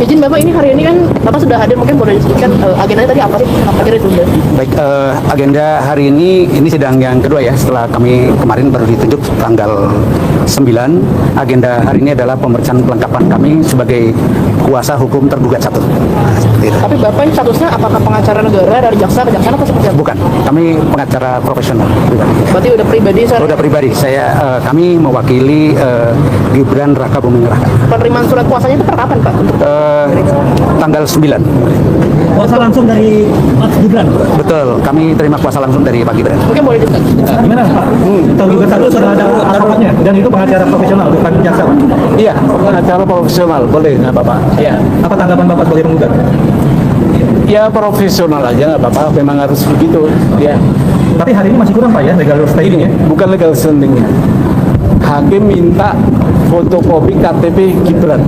Izin Bapak, ini hari ini kan Bapak sudah hadir, mungkin boleh disebutkan agendanya tadi apa sih? Akhirnya ditunda. Baik, agenda hari ini sidang yang kedua ya, setelah kami kemarin baru ditunjuk tanggal 9. Agenda hari ini adalah pemeriksaan pelengkapan kami sebagai kuasa hukum tergugat satu. Tapi Bapak ini statusnya apakah pengacara negara dari jaksa ke jaksa atau seperti apa? Bukan, kami pengacara profesional. Berarti udah pribadi? Udah pribadi, kami mewakili Gibran Raka Buming Raka. Penerimaan surat kuasanya itu per kapan Pak? Tanggal 9. Kuasa langsung dari Mas Gibran? Betul, kami terima kuasa langsung dari Pak Gibran. Mungkin boleh disebutkan. Gimana Pak? Tergugat satu sudah ada advokatnya dan itu pengacara profesional bukan jaksa Pak? Iya, pengacara profesional, boleh nggak Bapak? Iya. Apa tanggapan Bapak sebagai penggugat? Ya profesional aja nggak apa-apa, memang harus begitu. Ya. Tapi hari ini masih kurang Pak ya legal standing ya? Bukan legal standingnya. Hakim minta fotokopi KTP Gibran.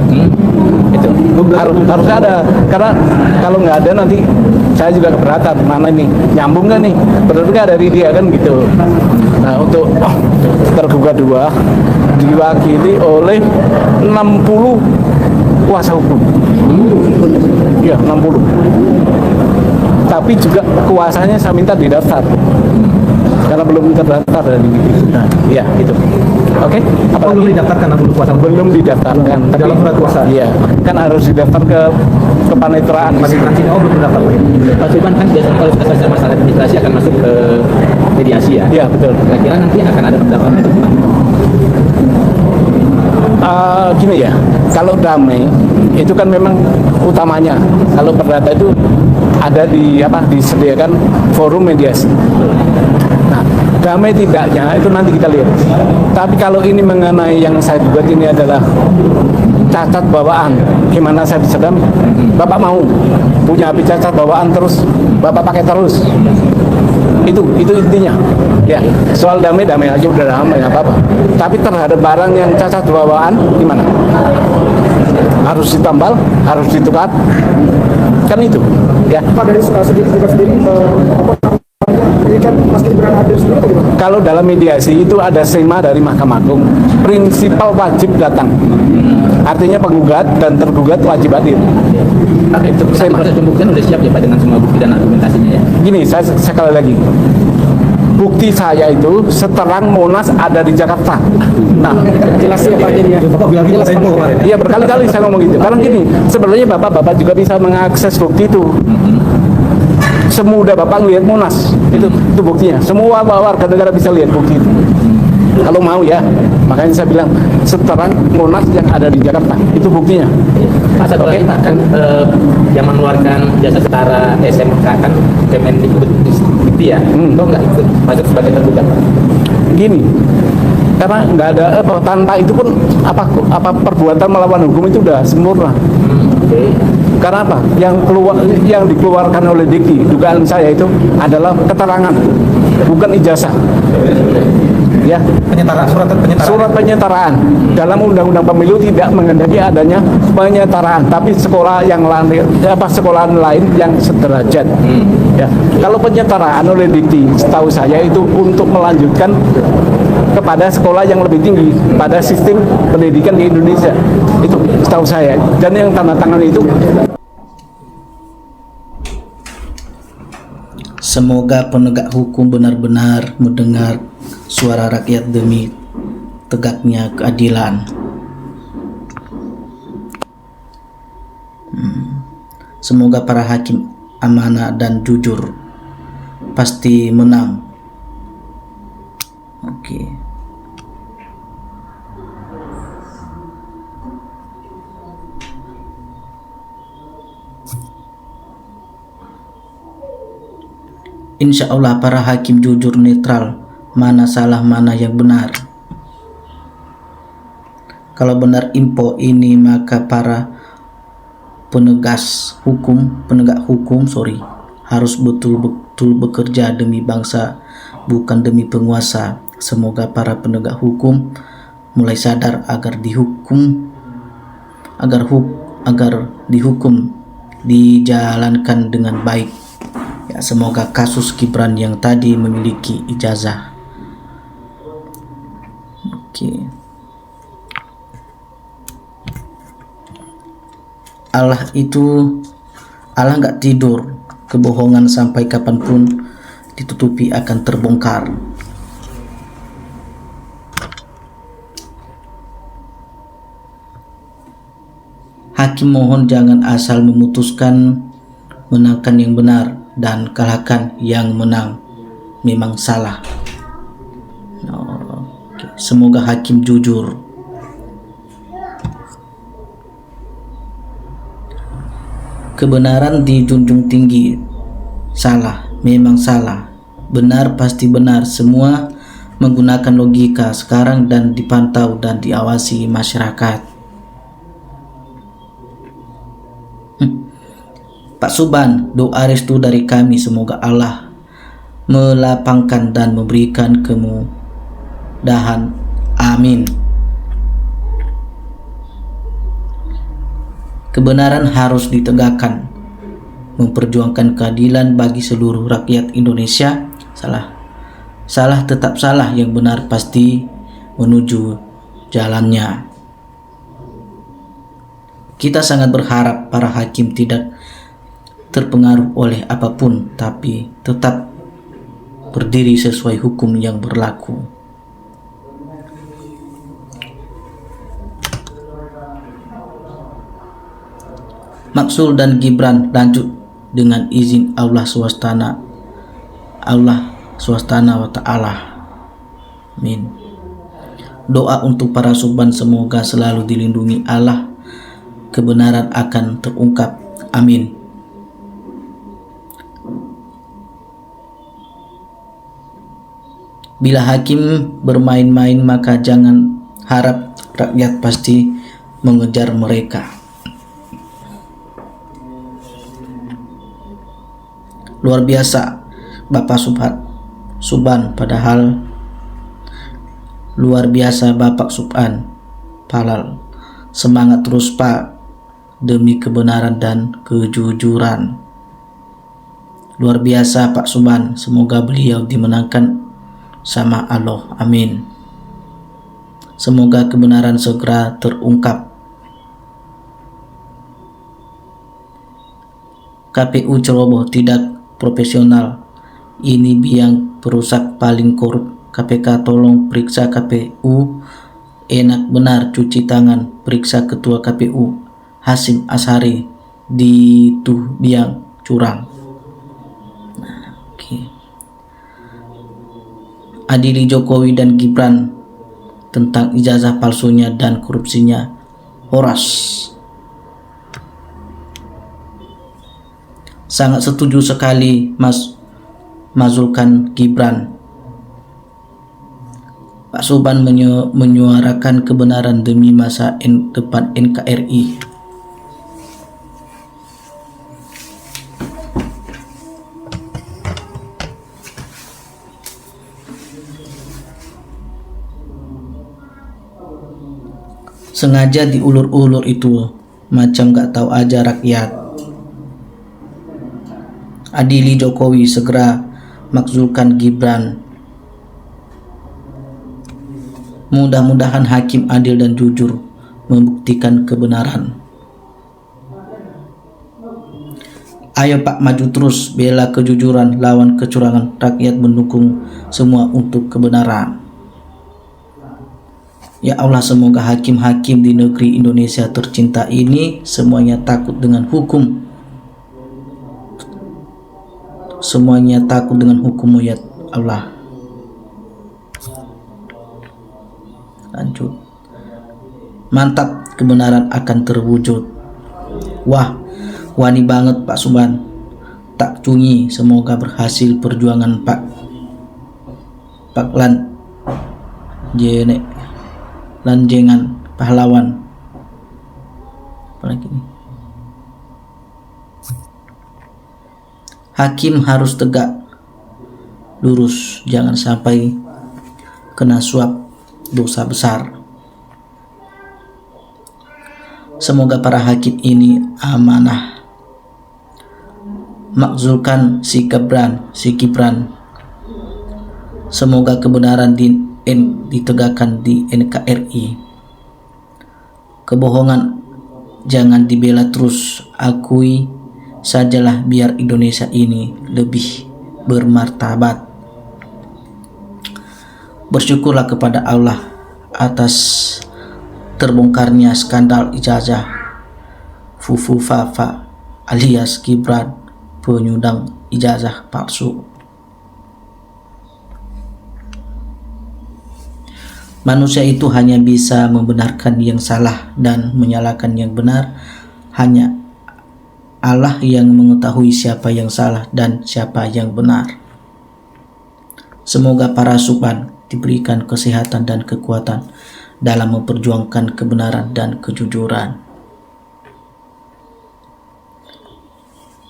Itu harus ada, karena kalau nggak ada nanti saya juga keberatan, mana ini nyambung nggak nih, benar nggak dari dia kan gitu. Nah untuk tergugat dua diwakili oleh 60 kuasa hukum. Ya 60. Tapi juga kuasanya saya minta didaftar karena belum terdaftar dari itu. Nah, ya itu. Oke. Apa belum didaftarkan 60 kuasa? Belum didaftarkan. Tapi dalam surat kuasa. Iya, kan harus didaftar ke kepaniteraan. Oh belum didaftar. Pak Firman, kan biasanya kalau sudah selesai masalah administrasi akan masuk ke mediasi ya? Iya betul. Kira-kira nanti akan ada pendaftaran itu Pak? Gini ya, kalau damai itu kan memang utamanya. Kalau perdata itu ada disediakan forum mediasi. Nah, damai tidaknya itu nanti kita lihat. Tapi kalau ini mengenai yang saya buat ini adalah cacat bawaan, gimana saya bisa damai? Bapak mau punya api cacat bawaan terus, Bapak pakai terus. Itu intinya. Ya, soal damai aja udah damai nggak apa-apa. Tapi terhadap barang yang cacat bawaan gimana? Harus ditambal, harus ditukar, kan itu. Ya. Pak dari segi sendiri, ini kan Mas Gibran hadir sendiri atau gimana? Kalau dalam mediasi itu ada sema dari Mahkamah Agung, prinsipal wajib datang. Artinya penggugat dan tergugat wajib hadir. Itu proses pembuktian sudah siap ya Pak dengan semua bukti dan argumentasinya ya? Gini, saya sekali lagi. Bukti saya itu seterang Monas ada di Jakarta. Nah, Jelas ya Pak jadinya. Bapak bilang gitu Tempo kemarin. iya berkali-kali saya ngomong gitu. Karena gini, sebenarnya Bapak juga bisa mengakses bukti itu. Semudah Bapak lihat Monas, itu buktinya. Semua warga negara bisa lihat bukti itu. Kalau mau ya, makanya saya bilang seterang Monas yang ada di Jakarta, itu buktinya. Pak satu lagi Pak, kan yang mengeluarkan jasa setara SMK kan Kemendikbud ya? Kok nggak ikut masuk sebagai tergugat Pak? Gini, karena nggak ada tanpa itu pun apa perbuatan melawan hukum itu udah sempurna. Oke. Karena apa? Yang dikeluarkan oleh Diki, dugaan saya itu adalah keterangan, bukan ijazah. Ya, surat penyetaraan. Dalam Undang-Undang Pemilu tidak menghendaki adanya penyetaraan, tapi sekolah yang lain, sekolahan lain yang sederajat. Ya, kalau penyetaraan oleh Dikti, setahu saya itu untuk melanjutkan kepada sekolah yang lebih tinggi pada sistem pendidikan di Indonesia. Itu setahu saya. Dan yang tanda tangan itu. Semoga penegak hukum benar-benar mendengar suara rakyat demi tegaknya keadilan. Semoga para hakim amanah dan jujur, pasti menang. Oke. Insya Allah para hakim jujur, netral, mana salah mana yang benar. Kalau benar info ini, maka para penegak hukum harus betul-betul bekerja demi bangsa, bukan demi penguasa. Semoga para penegak hukum mulai sadar agar dihukum dijalankan dengan baik. Ya, semoga kasus Gibran yang tadi memiliki ijazah. Oke. Allah nggak tidur. Kebohongan sampai kapanpun ditutupi akan terbongkar. Hakim mohon jangan asal memutuskan, menangkan yang benar dan kalahkan yang menang memang salah. Semoga hakim jujur. Kebenaran dijunjung tinggi. Salah memang salah, benar pasti benar. Semua menggunakan logika sekarang dan dipantau dan diawasi masyarakat. Pak Suban, doa restu dari kami, semoga Allah melapangkan dan memberikan kemudahan. Amin. Kebenaran harus ditegakkan, memperjuangkan keadilan bagi seluruh rakyat Indonesia. Salah tetap salah, yang benar pasti menuju jalannya. Kita sangat berharap para hakim tidak terpengaruh oleh apapun, tapi tetap berdiri sesuai hukum yang berlaku. Maksul dan Gibran lanjut dengan izin Allah swastana wa ta'ala. Amin. Doa untuk para Suban, semoga selalu dilindungi Allah, kebenaran akan terungkap. Amin. Bila hakim bermain-main, maka jangan harap rakyat pasti mengejar mereka. Luar biasa Bapak Suban, padahal luar biasa Bapak Suban. Palal, semangat terus Pak, demi kebenaran dan kejujuran. Luar biasa Pak Suban, semoga beliau dimenangkan sama Allah. Amin. Semoga kebenaran segera terungkap. KPU ceroboh, tidak profesional, ini biang perusak paling korup. KPK tolong periksa KPU, enak benar cuci tangan, periksa ketua KPU Hasyim Asyari, dituh biang curang. Adili Jokowi dan Gibran tentang ijazah palsunya dan korupsinya. Horas. Sangat setuju sekali mazulkan Gibran. Pak Suban menyuarakan kebenaran demi masa depan NKRI. Sengaja diulur-ulur itu, macam gak tahu aja rakyat. Adili Jokowi, segera makzulkan Gibran. Mudah-mudahan hakim adil dan jujur membuktikan kebenaran. Ayo Pak, maju terus, bela kejujuran, lawan kecurangan. Rakyat mendukung semua untuk kebenaran. Ya Allah, semoga hakim-hakim di negeri Indonesia tercinta ini semuanya takut dengan hukum. Semuanya takut dengan hukum-Mu ya Allah. Lanjut. Mantap, kebenaran akan terwujud. Wah, wani banget Pak Suban. Tak cungi, semoga berhasil perjuangan Pak Lanjengan pahlawan. Apalagi ini. Hakim harus tegak lurus, jangan sampai kena suap dosa besar. Semoga para hakim ini amanah. Makzulkan si Gibran. Semoga kebenaran ditegakkan di NKRI. Kebohongan jangan dibela terus, akui sajalah biar Indonesia ini lebih bermartabat. Bersyukurlah kepada Allah atas terbongkarnya skandal ijazah Fufu Fafa alias Gibran, penyundang ijazah palsu. Manusia itu hanya bisa membenarkan yang salah dan menyalahkan yang benar. Hanya Allah yang mengetahui siapa yang salah dan siapa yang benar. Semoga para suban diberikan kesehatan dan kekuatan dalam memperjuangkan kebenaran dan kejujuran.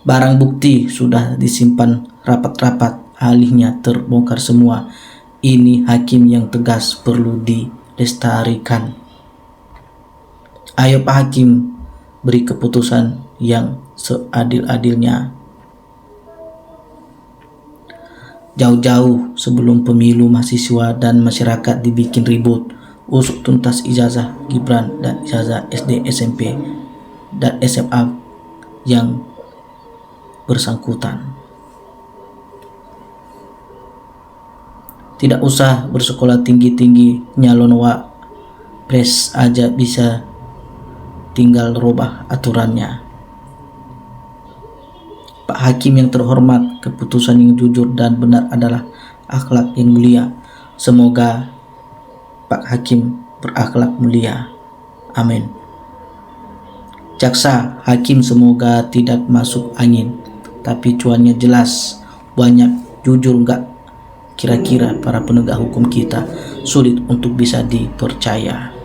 Barang bukti sudah disimpan rapat-rapat, alihnya terbongkar semua. Ini hakim yang tegas perlu dilestarikan. Ayo Pak Hakim, beri keputusan yang seadil-adilnya. Jauh-jauh sebelum pemilu mahasiswa dan masyarakat dibikin ribut, usut tuntas ijazah Gibran dan ijazah SD, SMP, dan SMA yang bersangkutan. Tidak usah bersekolah tinggi-tinggi, nyalon pres aja bisa, tinggal rubah aturannya. Pak Hakim yang terhormat, keputusan yang jujur dan benar adalah akhlak yang mulia. Semoga Pak Hakim berakhlak mulia. Amin. Jaksa, hakim semoga tidak masuk angin, tapi cuannya jelas, banyak, jujur enggak? Kira-kira para penegak hukum kita sulit untuk bisa dipercaya.